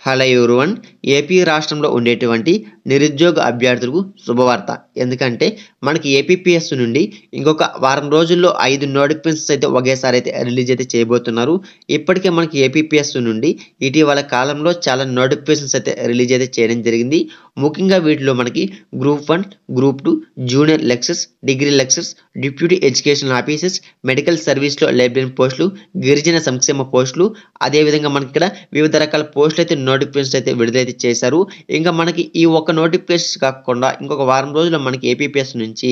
Hello everyone. AP రాష్ట్రంలో ఉండేటువంటి నిరుద్యోగ అభ్యర్థులకు శుభవార్త. ఎందుకంటే మనకి ఏపీపీఎస్ నుండి ఇంకొక వారం రోజుల్లో 5 నోటిఫికేషన్స్ అయితే ఒకేసారి అయితే రిలీజ్ అయితే చేయబోతున్నారు. ఇప్పటికే మనకి ఏపీపీఎస్ నుండి ఇటీవల కాలంలో చాలా నోటిఫికేషన్స్ అయితే రిలీజ్ అయితే చేయడం జరిగింది. ముఖ్యంగా వీటిలో మనకి group 1, group 2, junior lecturers, degree lecturers, deputy education officers, medical సర్వీస్లో లైబ్రరీ పోస్టులు, గిరిజన సంక్షేమ పోస్టులు, అదేవిధంగా మనకి ఇక్కడ వివిధ రకాల పోస్టులు అయితే నోటిఫికేషన్స్ అయితే విడుదలైతే చేశారు. ఇంకా మనకి ఈ ఒక్క నోటిఫికేషన్ కాకుండా ఇంకొక వారం రోజుల్లో మనకి ఏపీపీఎస్ నుంచి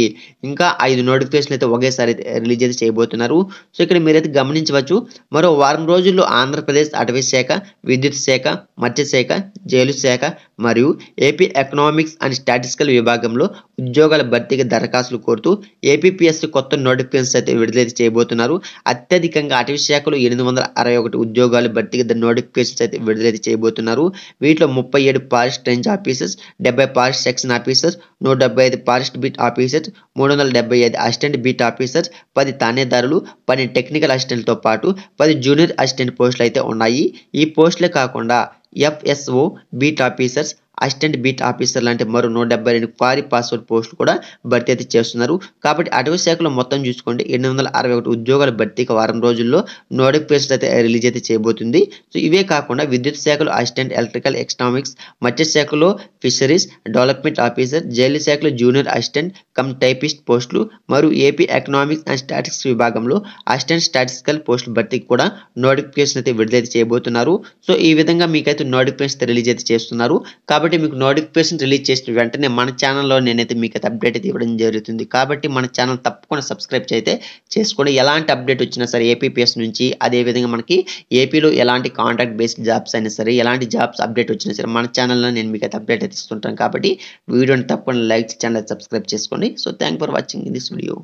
ఇంకా 5 నోటిఫికేషన్లు అయితే ఒకేసారి రిలీజ్ అయితే చేయబోతున్నారు. సో ఇక్కడ మీరైతే గమనించవచ్చు, మరో వారం రోజుల్లో ఆంధ్రప్రదేశ్ అటవీ శాఖ, విద్యుత్ శాఖ, మత్స్యశాఖ, జైలు శాఖ మరియు ఏపీ ఎకనామిక్స్ అండ్ స్టాటిస్టికల్ విభాగంలో ఉద్యోగాల భర్తీకి దరఖాస్తులు కోరుతూ ఏపీపీఎస్ కొత్త నోటిఫికేషన్స్ అయితే విడుదల చేయబోతున్నారు. అత్యధికంగా అటవీ శాఖలో 861 ఉద్యోగాలు భర్తీకి నోటిఫికేషన్స్ అయితే విడుదల చేయబోతున్నారు. వీటిలో 37 forest range officers, 70 forest section officers, 175 forest beat officers, 375 assistant beat officers, 10 తానేదారులు, 12 టెక్నికల్ అసిస్టెంట్లతో పాటు 10 జూనియర్ అసిస్టెంట్ పోస్టులు అయితే ఉన్నాయి. ఈ పోస్టులే కాకుండా FSO beat officers, assistant beat officer లాంటి మరో 172 క్వారీ పాస్వర్డ్ పోస్టులు కూడా భర్తీ అయితే చేస్తున్నారు. కాబట్టి అటవీ శాఖలో మొత్తం చూసుకోండి 861 ఉద్యోగాల భర్తీకి వారం రోజుల్లో నోటిఫికేషన్ అయితే రిలీజ్ అయితే చేయబోతుంది. సో ఇవే కాకుండా విద్యుత్ శాఖలో అసిస్టెంట్ ఎలక్ట్రికల్ ఎకనామిక్స్, మత్స్య శాఖలో ఫిషరీస్ డెవలప్మెంట్ ఆఫీసర్, జైలు శాఖలో జూనియర్ అసిస్టెంట్ కమ్ టైపిస్ట్ పోస్టులు మరియు ఏపీ ఎకనామిక్స్ అండ్ స్టాటిస్టిక్స్ విభాగంలో అసిస్టెంట్ స్టాటిస్టికల్ పోస్టుల భర్తీకి కూడా నోటిఫికేషన్ అయితే విడుదల చేయబోతున్నారు. సో ఈ విధంగా మీకైతే నోటిఫికేషన్ రిలీజ్ అయితే చేస్తున్నారు. కాబట్టి మీకు నోటిఫికేషన్ రిలీజ్ చేసిన వెంటనే మన ఛానల్లో నేనైతే మీకు అప్డేట్ అయితే ఇవ్వడం జరుగుతుంది. కాబట్టి మన ఛానల్ తప్పకుండా సబ్స్క్రైబ్ అయితే చేసుకోండి. ఎలాంటి అప్డేట్ వచ్చినా సరే ఏపీపీఎస్ నుంచి, అదేవిధంగా మనకి ఏపీలో ఎలాంటి కాంట్రాక్ట్ బేస్డ్ జాబ్స్ అయినా సరే, ఎలాంటి జాబ్స్ అప్డేట్ వచ్చినా సరే మన ఛానల్లో నేను మీకు అయితే అప్డేట్ అయితే ఇస్తుంటాను. కాబట్టి వీడియోని తప్పకుండా లైక్, ఛానల్ సబ్స్క్రైబ్ చేసుకోండి. So thank for watching this video.